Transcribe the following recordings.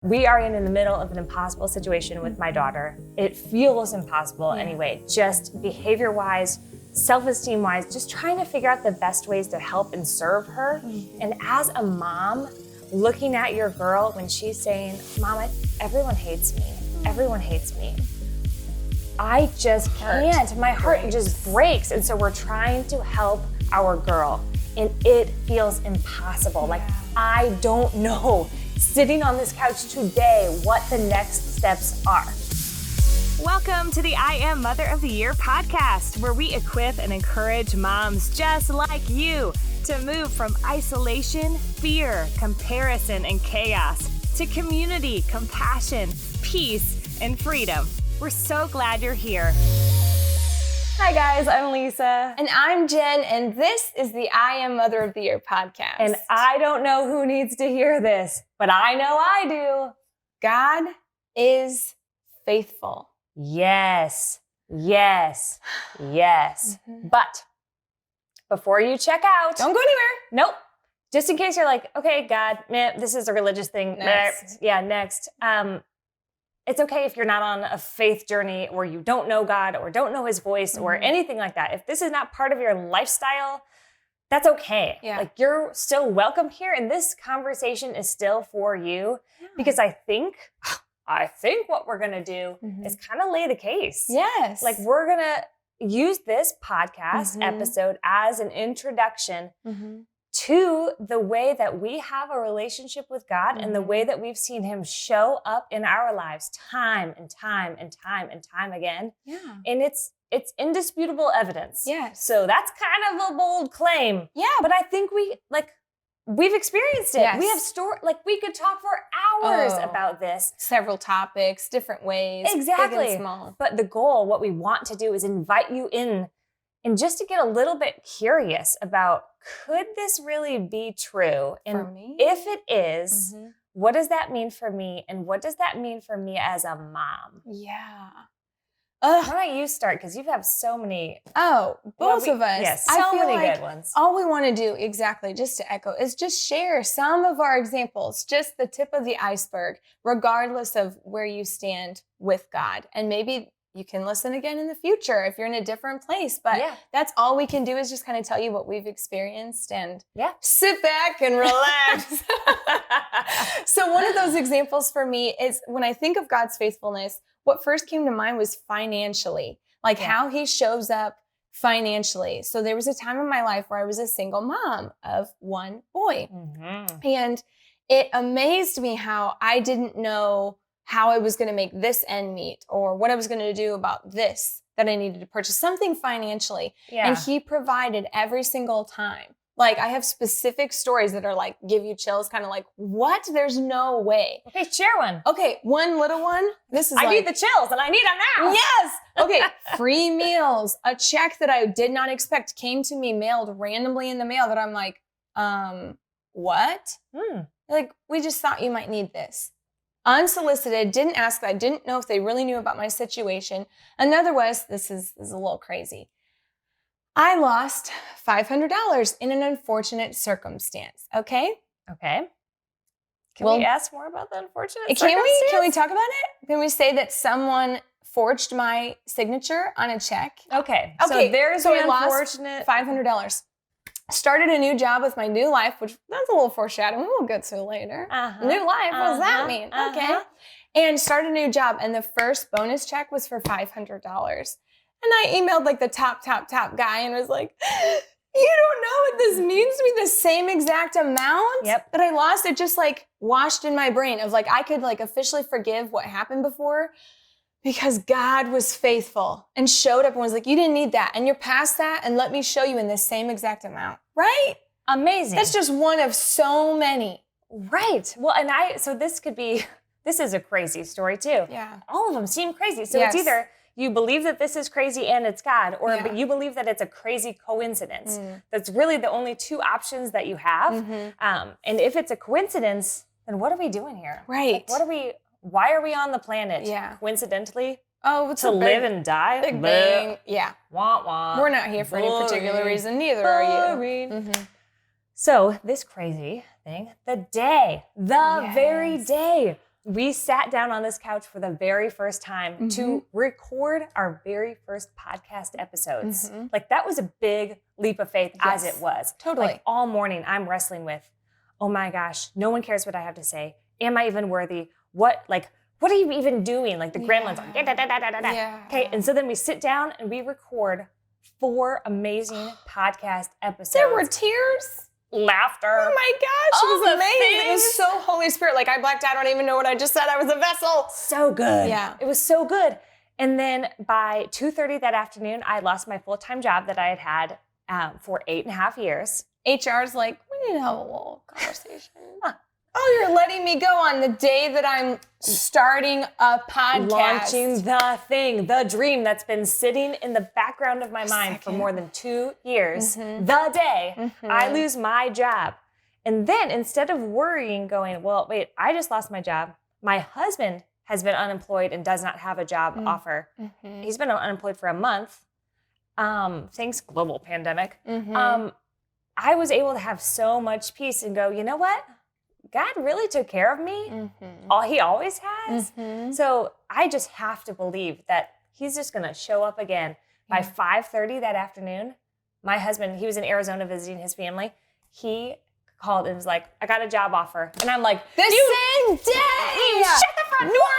We are in the middle of an impossible situation with my daughter. It feels impossible anyway, just behavior-wise, self-esteem-wise, just trying to figure out the best ways to help and serve her. And as a mom, looking at your girl when she's saying, Mama, everyone hates me. Everyone hates me. I just can't. My heart just breaks. And so we're trying to help our girl. And it feels impossible. Like, I don't know, sitting on this couch today, what the next steps are. Welcome to the I Am Mother of the Year podcast, where we equip and encourage moms just like you to move from isolation, fear, comparison, and chaos to community, compassion, peace, and freedom. We're so glad you're here. Hi guys, I'm Lisa. And I'm Jen, and this is the I Am Mother of the Year podcast. And I don't know who needs to hear this, but I know I do. God is faithful. Yes. But before you check out, Don't go anywhere. Nope. Just in case you're like, okay, God, this is a religious thing. Next. Next. It's okay if you're not on a faith journey or you don't know God or don't know his voice or anything like that. If this is not part of your lifestyle, that's okay. Yeah. Like, you're still welcome here, and this conversation is still for you because I think what we're going to do is kind of lay the case. Yes. Like, we're going to use this podcast episode as an introduction to the way that we have a relationship with God and the way that we've seen him show up in our lives time and time again. Yeah. And it's indisputable evidence. Yes. So that's kind of a bold claim. Yeah. But I think we've experienced it. Yes. We have we could talk for hours about this. Several topics, different ways. Exactly. Big and small. But the goal, what we want to do is invite you in and just to get a little bit curious about, could this really be true? And For me? if it is, what does that mean for me? And what does that mean for me as a mom? Yeah. Why don't you start? Because you have so many. Both of us. Yes, I so feel many like good ones. all we want to do, exactly, just to echo, is just share some of our examples, just the tip of the iceberg, regardless of where you stand with God. And maybe you can listen again in the future if you're in a different place. But that's all we can do, is just kind of tell you what we've experienced and sit back and relax. So one of those examples for me is, when I think of God's faithfulness, what first came to mind was financially, how he shows up financially. So there was a time in my life where I was a single mom of one boy. And it amazed me how I didn't know how I was going to make this end meet, or what I was going to do about this that I needed to purchase, something financially. And he provided every single time. Like, I have specific stories that are like, give you chills, kind of like, what? There's no way. Okay, share one. Okay, one little one. This is I need the chills, and I need them now. Yes. Okay, free meals. A check that I did not expect came to me, mailed randomly in the mail, that I'm like, what? Like, we just thought you might need this. Unsolicited, didn't ask that, didn't know if they really knew about my situation. Another was, this is a little crazy. I lost $500 in an unfortunate circumstance, okay? Okay. Can we ask more about the unfortunate Can circumstance? we talk about it? Can we say that someone forged my signature on a check? Okay. So I lost unfortunate $500. Started a new job with my new life, which that's a little foreshadowing. We'll get to later. New life, what does that mean? Okay. And started a new job, and the first bonus check was for $500. And I emailed the top guy and was like, you don't know what this means to me? The same exact amount that I lost. It just washed in my brain of I could officially forgive what happened before, because God was faithful and showed up and was like, you didn't need that. And you're past that, and let me show you in the same exact amount. Right? Amazing. That's just one of so many. Right. Well, so this is a crazy story too. Yeah. All of them seem crazy. So it's either you believe that this is crazy and it's God, or but you believe that it's a crazy coincidence. That's really the only two options that you have. And if it's a coincidence, then what are we doing here? Right. Why are we on the planet? Yeah. Coincidentally? It's to live and die? Big bang. Yeah. Wah, wah. We're not here for any particular reason. Neither are you. So this crazy thing, the very day we sat down on this couch for the very first time to record our very first podcast episodes. Like that was a big leap of faith as it was. Totally. Like all morning I'm wrestling with, oh my gosh, no one cares what I have to say. Am I even worthy? What are you even doing? Like the gremlins. Like, da, da, da, da, da, da. Yeah. Okay, and so then we sit down and we record 4 amazing podcast episodes. There were tears. Laughter. Oh my gosh, All it was the amazing. It things. was so Holy Spirit. Like I blacked out. I don't even know what I just said. I was a vessel. So good. Yeah. It was so good. And then by 2:30 that afternoon, I lost my full-time job that I had for 8.5 years. HR's like, we need to have a little conversation. Oh, you're letting me go on the day that I'm starting a podcast. Launching the thing, the dream that's been sitting in the background of my mind for more than 2 years. The day I lose my job. And then instead of worrying, going, well, wait, I just lost my job. My husband has been unemployed and does not have a job offer. He's been unemployed for a month. Thanks, global pandemic. I was able to have so much peace and go, you know what? God really took care of me. He always has. So I just have to believe that he's just going to show up again. By 5:30 that afternoon, my husband, he was in Arizona visiting his family. He called and was like, I got a job offer. And I'm like, The same day. shut the front door.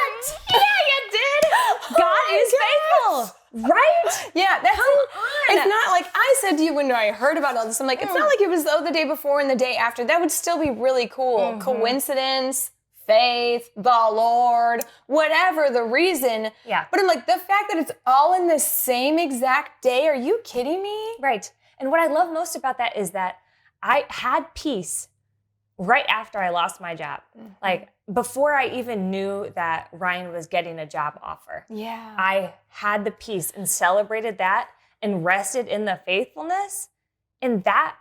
Yeah, you did. God is faithful. Right? Yeah, that's Come on. It's not like I said to you when I heard about all this. I'm like, it's not like it was the day before and the day after. That would still be really cool. Coincidence, faith, the Lord, whatever the reason. Yeah. But I'm like, the fact that it's all in the same exact day, are you kidding me? Right. And what I love most about that is that I had peace right after I lost my job. Like before I even knew that Ryan was getting a job offer. Yeah. I had the peace and celebrated that and rested in the faithfulness. And that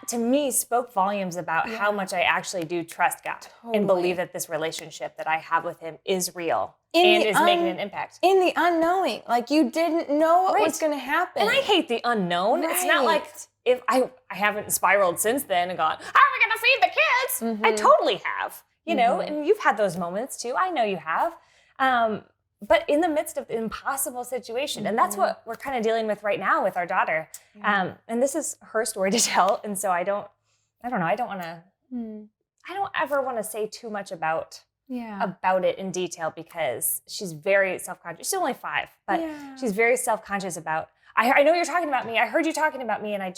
to me spoke volumes about how much I actually do trust God and believe that this relationship that I have with him is real and is making an impact. In the unknowing. Like you didn't know what was going to happen. And I hate the unknown. It's not like if I haven't spiraled since then and gone, how are we going to feed the kids? I totally have, you know, and you've had those moments too. I know you have. But in the midst of the impossible situation, and that's what we're kind of dealing with right now with our daughter. And this is her story to tell. And so I don't ever want to say too much about it in detail because she's very self-conscious. She's only 5, but she's very self-conscious about, I know you're talking about me. I heard you talking about me. And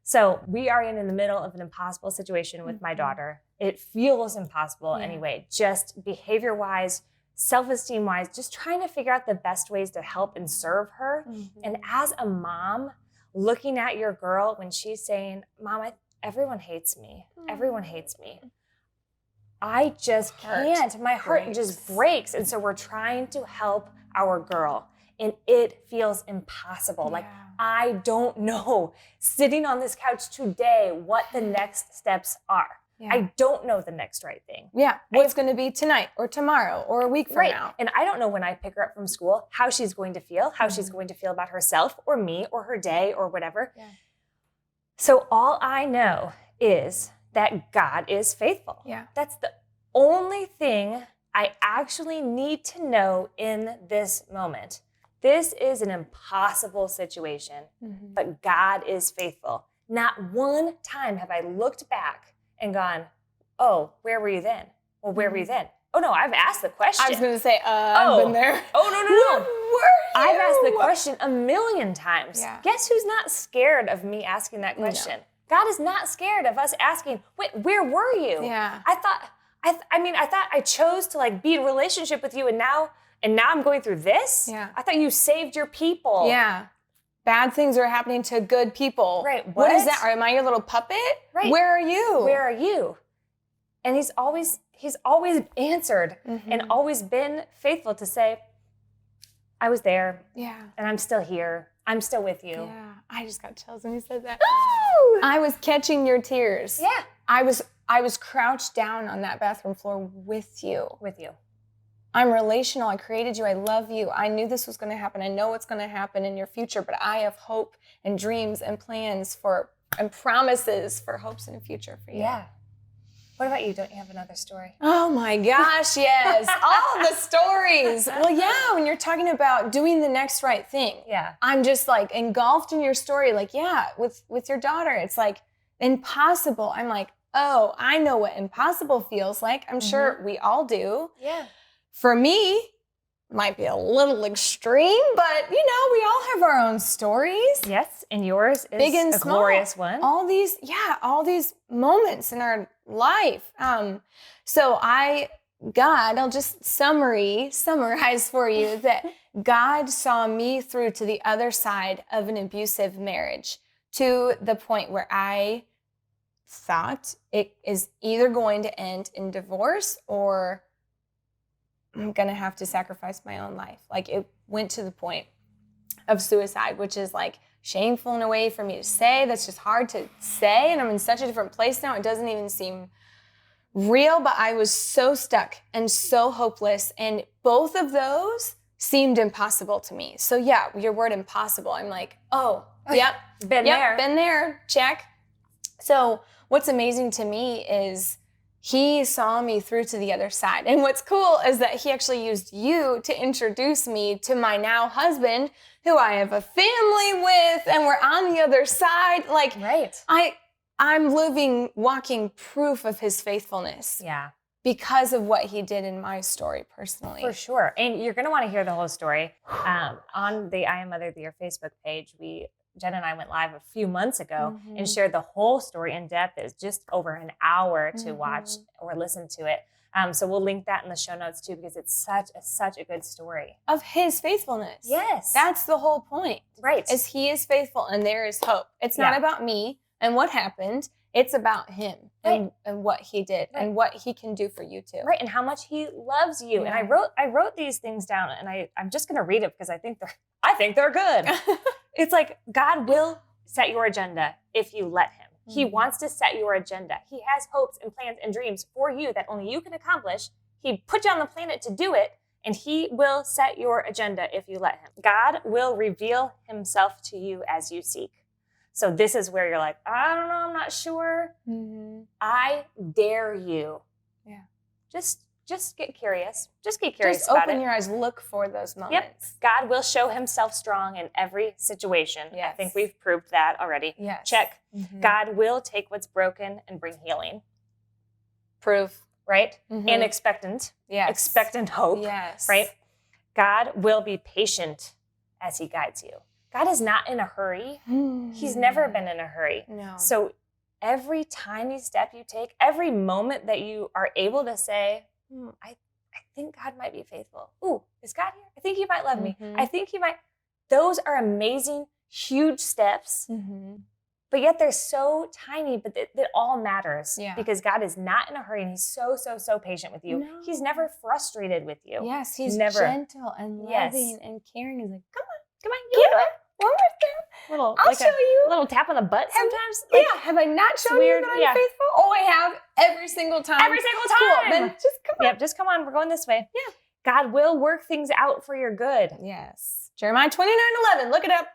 so we are in the middle of an impossible situation with my daughter. It feels impossible anyway, just behavior-wise, self-esteem-wise, just trying to figure out the best ways to help and serve her. And as a mom, looking at your girl when she's saying, Mom, everyone hates me. Everyone hates me. I just can't. My heart just breaks. And so we're trying to help our girl. And it feels impossible. Like, I don't know, sitting on this couch today, what the next steps are. I don't know the next right thing. What's going to be tonight or tomorrow or a week from now. And I don't know when I pick her up from school, how she's going to feel, how she's going to feel about herself or me or her day or whatever. So all I know is that God is faithful. That's the only thing I actually need to know in this moment. This is an impossible situation, but God is faithful. Not one time have I looked back and gone, oh, where were you then? Well, where were you then? Oh, no, I've asked the question. I was going to say, I've been there. Oh, no. I've asked the question a million times. Guess who's not scared of me asking that question? No. God is not scared of us asking, wait, where were you? I thought I chose to like be in a relationship with you and now I'm going through this? I thought you saved your people. Bad things are happening to good people. Right. What is that? Am I your little puppet? Right. Where are you? Where are you? And he's always answered and always been faithful to say, I was there. And I'm still here. I'm still with you. I just got chills when you said that. Ooh. I was catching your tears. I was crouched down on that bathroom floor with you. I'm relational. I created you. I love you. I knew this was going to happen. I know what's going to happen in your future, but I have hope and dreams and plans and promises for hopes in the future for you. What about you? Don't you have another story? Oh my gosh, yes. All the stories. Well, yeah, when you're talking about doing the next right thing. Yeah. I'm just like engulfed in your story. Like, yeah, with your daughter, it's like impossible. I'm like, oh, I know what impossible feels like. I'm sure we all do. Yeah. For me, might be a little extreme, but we all have our own stories. Yes, and yours is Big and a small. glorious one. All these moments in our life. So I'll just summarize for you that God saw me through to the other side of an abusive marriage, to the point where I thought it is either going to end in divorce or I'm going to have to sacrifice my own life. Like, it went to the point of suicide, which is like shameful in a way for me to say. That's just hard to say. And I'm in such a different place now. It doesn't even seem real, but I was so stuck and so hopeless. And both of those seemed impossible to me. So yeah, your word impossible. I'm like, oh, yep. Been there. Been there. Check. So what's amazing to me is he saw me through to the other side. And what's cool is that he actually used you to introduce me to my now husband, who I have a family with, and we're on the other side. Like, Right. I'm walking proof of his faithfulness. Yeah. Because of what he did in my story personally. For sure. And you're going to want to hear the whole story. On the I Am Mother of the Year Facebook page, Jen and I went live a few months ago and shared the whole story in depth. It's just over an hour to watch or listen to it. So we'll link that in the show notes too, because it's such a good story. Of his faithfulness. Yes. That's the whole point. Right. Is he is faithful and there is hope. It's not about me and what happened. It's about him and what he did and what he can do for you too. Right. And how much he loves you. Yeah. And I wrote these things down, and I'm just going to read it because I think they're good. It's like, God will set your agenda if you let him. He wants to set your agenda. He has hopes and plans and dreams for you that only you can accomplish. He put you on the planet to do it, and he will set your agenda if you let him. God will reveal himself to you as you seek. So this is where you're like, I don't know, I'm not sure. I dare you. Yeah. Just get curious. Just get curious about it. Just open your eyes. Look for those moments. Yep. God will show himself strong in every situation. Yes. I think we've proved that already. Yes. Check. God will take what's broken and bring healing. Proof. Right? And expectant. Yes. Expectant hope. Yes. Right? God will be patient as he guides you. God is not in a hurry. He's never been in a hurry. No. So every tiny step you take, every moment that you are able to say, I think God might be faithful. Ooh, is God here? I think he might love me. I think he might. Those are amazing, huge steps. But yet they're so tiny, but that all matters. Yeah. Because God is not in a hurry, and he's so patient with you. No. He's never frustrated with you. Yes, he's never gentle and loving and caring. He's like, come on, you can do it. one more thing. I'll show you. A little tap on the butt sometimes. Have I not shown you that I'm faithful? Oh, I have every single time. Every single time. Cool. Then just come on. Yep, just come on. We're going this way. Yeah. God will work things out for your good. Yes. Jeremiah 29:11. Look it up.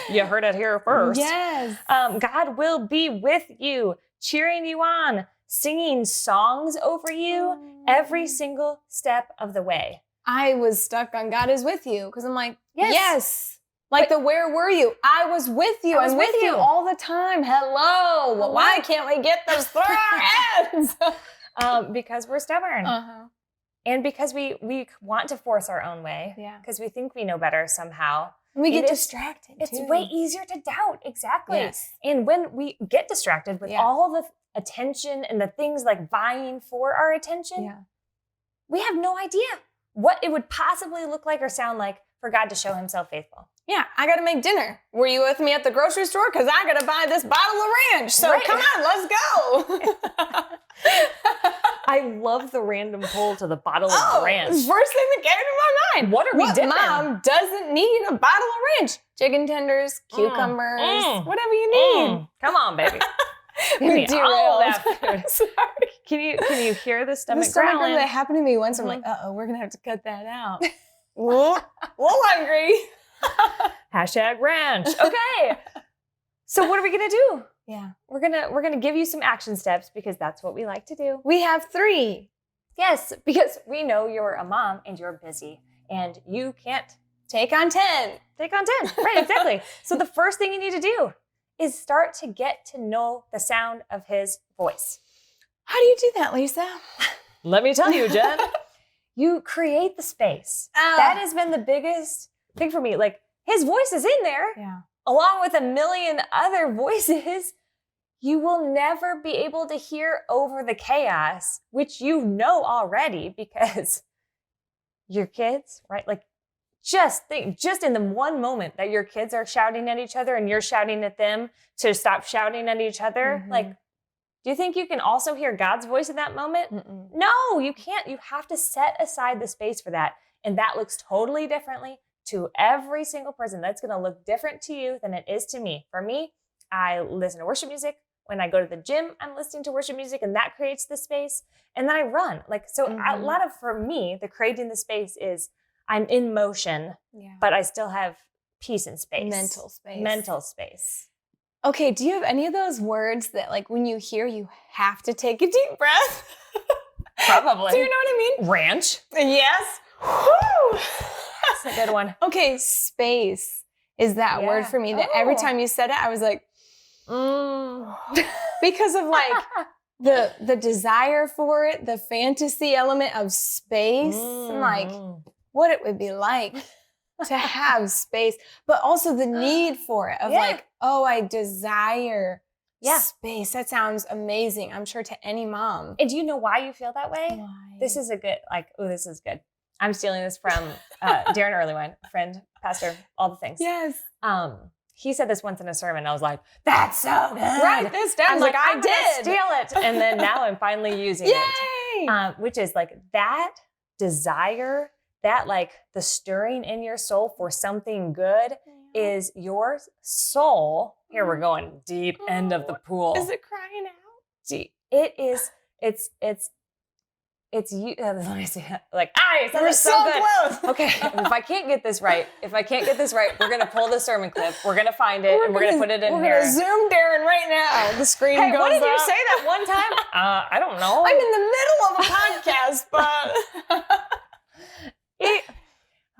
You heard it here first. Yes. God will be with you, cheering you on, singing songs over you every single step of the way. I was stuck on God is with you because I'm like, yes. Like where were you? I was with you. I'm with you all the time. Hello. Well, why can't we get this through our heads? Because we're stubborn. And because we want to force our own way. Yeah. Because we think we know better somehow. And we get distracted. It's way easier to doubt. Exactly. Yes. And when we get distracted with all the attention and the things like vying for our attention, we have no idea what it would possibly look like or sound like for God to show himself faithful. Yeah, I got to make dinner. Were you with me at the grocery store? Because I got to buy this bottle of ranch. So come on, let's go. I love the random pull to the bottle of ranch. First thing that came to my mind. What are we dipping? Mom doesn't need a bottle of ranch? Chicken tenders, cucumbers, whatever you need. Come on, baby. We all that food. Sorry. Can you hear the stomach growling? That happened to me once. I'm like, we're going to have to cut that out. A little hungry. Hashtag ranch. Okay. So what are we going to do? Yeah. We're gonna give you some action steps because that's what we like to do. We have 3. Yes, because we know you're a mom and you're busy and you can't Take on 10. take on 10. Right, exactly. So the first thing you need to do is start to get to know the sound of his voice. How do you do that, Lisa? Let me tell you, Jen. You create the space. That has been the biggest thing for me. Like, his voice is in there, Yeah. along with a million other voices. You will never be able to hear over the chaos, which you know already because your kids, right? Like, just think, just in the one moment that your kids are shouting at each other and you're shouting at them to stop shouting at each other, Mhm. like, do you think you can also hear God's voice in that moment? Mm-mm. No, you can't. You have to set aside the space for that. And that looks totally differently to every single person. That's going to look different to you than it is to me. For me, I listen to worship music. When I go to the gym, I'm listening to worship music and that creates the space. And then I run. Like, so a lot of, for me, the creating the space is I'm in motion, Yeah. but I still have peace and space. Mental space. Mental space. Okay, do you have any of those words that, like, when you hear, you have to take a deep breath? Probably. Do you know what I mean? Ranch. Yes. Woo! That's a good one. Okay, space is that word for me that every time you said it, I was like, because of like the desire for it, the fantasy element of space, and like what it would be like to have space, but also the need for it of like, oh, I desire space. That sounds amazing. I'm sure to any mom. And do you know why you feel that way? Why? This is a good, this is good. I'm stealing this from Darren Earlywine, friend, pastor, all the things. Yes. He said this once in a sermon. I was like, that's so good. Write this down. I was like, I I'm did. gonna steal it. And then now I'm finally using Yay! it. Which is like that desire, that like the stirring in your soul for something good is your soul. Here we're going deep end of the pool. Is it crying out? Deep. It is, it's you. Let me see. Like, it We're sounds so good. close. Okay, if I can't get this right, we're gonna pull the sermon clip. We're gonna find it and we're gonna put it in We're here. gonna zoom Darren right now. The screen Hey, goes what did you up. say that one time? I don't know. I'm in the middle of a podcast, but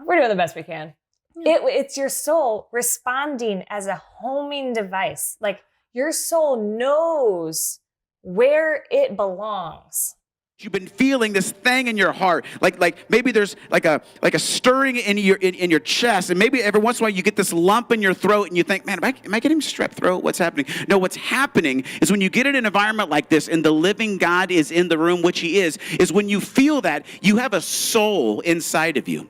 We're doing the best we can. It's your soul responding as a homing device. Like your soul knows where it belongs. You've been feeling this thing in your heart, like maybe there's like a stirring in your chest, and maybe every once in a while you get this lump in your throat, and you think, man, am I getting strep throat? What's happening? No, what's happening is when you get in an environment like this, and the living God is in the room, which He is when you feel that you have a soul inside of you.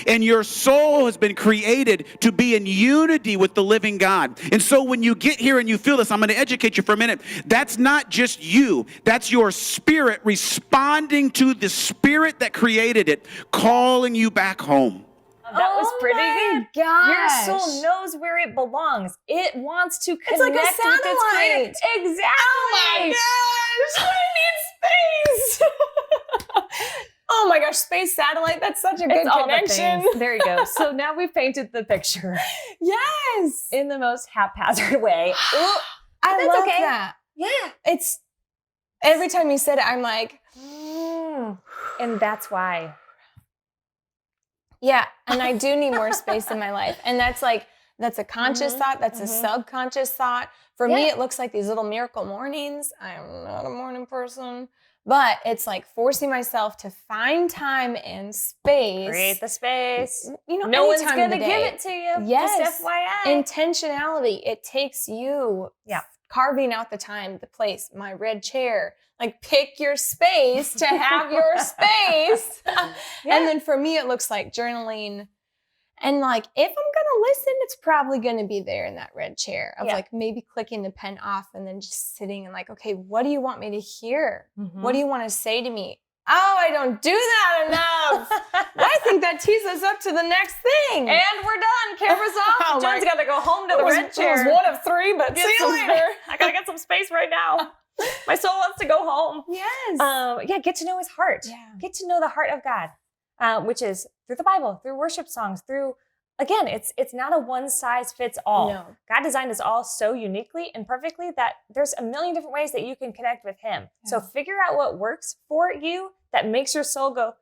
And your soul has been created to be in unity with the living God. And so when you get here and you feel this, I'm going to educate you for a minute. That's not just you. That's your spirit responding to the spirit that created it, calling you back home. That was pretty good. Gosh. Your soul knows where it belongs. It wants to connect like a with its creator. satellite. Exactly. Oh my gosh, I need space. Oh my gosh, space satellite. That's such a good It's all the connection. things. There you go. So now we've painted the picture Yes. in the most haphazard way. I that's love okay. that. Yeah. It's every time you said it, I'm like, And that's why. yeah. And I do need more space in my life. And that's a conscious thought. That's a subconscious thought. For me, it looks like these little miracle mornings. I'm not a morning person. But it's like forcing myself to find time and space. Create the space. You know, No one's anytime going to of the give day. it to you. Yes. Just FYI. Intentionality. It takes you carving out the time, the place, my red chair. Like pick your space to have your space. And then for me, it looks like journaling. And like, if I'm going to listen, it's probably going to be there in that red chair of like maybe clicking the pen off and then just sitting and like, okay, what do you want me to hear? What do you want to say to me? Oh, I don't do that enough. I think that tees us up to the next thing. And we're done. Camera's off. Jen's got to go home to the red chair. It was one of three, but see you later. I got to get some space right now. My soul wants to go home. Yes. Get to know his heart. Yeah. Get to know the heart of God, which is through the Bible, through worship songs, through again, it's not a one size fits all. No. God designed us all so uniquely and perfectly that there's a million different ways that you can connect with him. So Yeah. figure out what works for you that makes your soul go,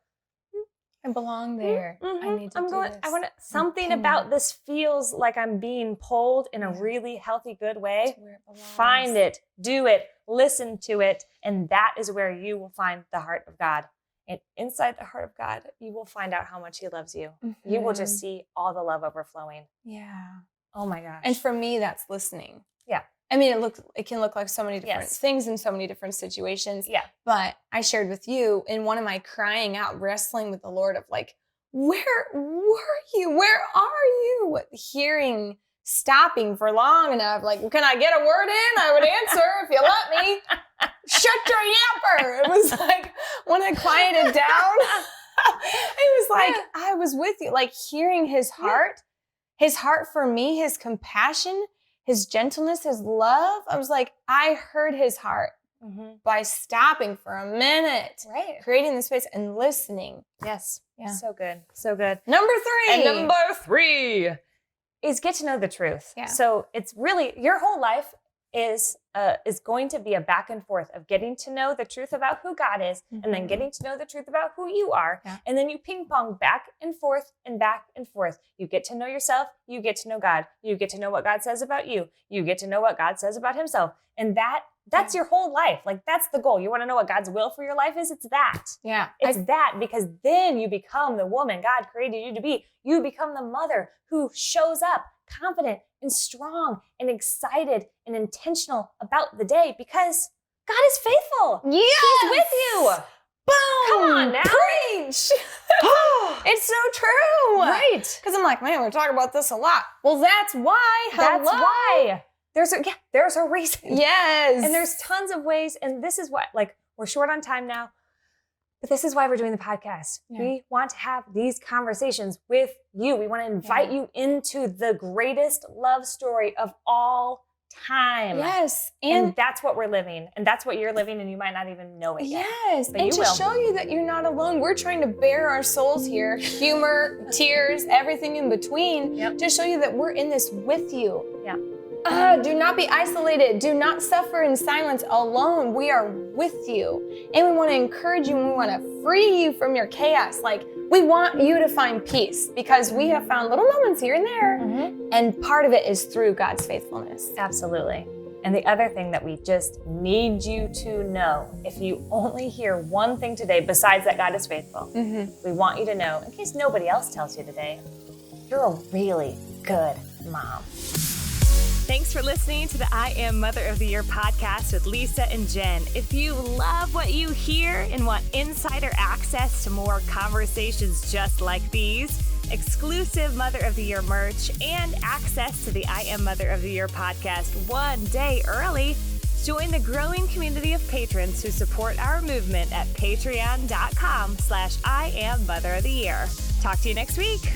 I belong there. I need to do this. I want to, something Continue. about this feels like I'm being pulled in a Yeah. really healthy, good way. To where it belongs. Find it, do it, listen to it, and that is where you will find the heart of God. And inside the heart of God, you will find out how much he loves you. You will just see all the love overflowing. Yeah. Oh my gosh. And for me, that's listening. Yeah. I mean, it can look like so many different Yes. things in so many different situations. Yeah. But I shared with you in one of my crying out, wrestling with the Lord of like, where were you? Where are you? Stopping for long enough. Like, can I get a word in? I would answer if you let me. Shut your yapper. It was like, when I quieted down, it was like, I was with you, like hearing his heart for me, his compassion, his gentleness, his love. I was like, I heard his heart by stopping for a minute, right. creating the space and listening. Yes. Yeah. So good. So good. Number 3. And number 3 is get to know the truth. Yeah. So it's really, your whole life is going to be a back and forth of getting to know the truth about who God is, and then getting to know the truth about who you are. Yeah. And then you ping pong back and forth and back and forth. You get to know yourself. You get to know God. You get to know what God says about you. You get to know what God says about himself. And that's your whole life. Like, that's the goal. You want to know what God's will for your life is? It's that. Yeah. It's that, because then you become the woman God created you to be. You become the mother who shows up confident and strong and excited and intentional about the day because God is faithful. Yes. He's with you. Boom. Come on now. Preach. It's so true. Right. Because I'm like, man, we talk about this a lot. Well, that's why. That's Hello. why. There's a reason. Yes. And there's tons of ways. And this is what, like, we're short on time now, but this is why we're doing the podcast. Yeah. We want to have these conversations with you. We want to invite you into the greatest love story of all time. Yes. And that's what we're living. And that's what you're living, and you might not even know it yet. Yes. But And you to will. show you that you're not alone, we're trying to bare our souls here, humor, tears, everything in between, to show you that we're in this with you. Yeah. Do not be isolated. Do not suffer in silence alone. We are with you. And we want to encourage you, and we want to free you from your chaos. Like, we want you to find peace because we have found little moments here and there. And part of it is through God's faithfulness. Absolutely. And the other thing that we just need you to know, if you only hear one thing today besides that God is faithful, we want you to know, in case nobody else tells you today, you're a really good mom. Thanks for listening to the I Am Mother of the Year podcast with Lisa and Jen. If you love what you hear and want insider access to more conversations just like these, exclusive Mother of the Year merch, and access to the I Am Mother of the Year podcast one day early, join the growing community of patrons who support our movement at patreon.com/I Am Mother of the Year. Talk to you next week.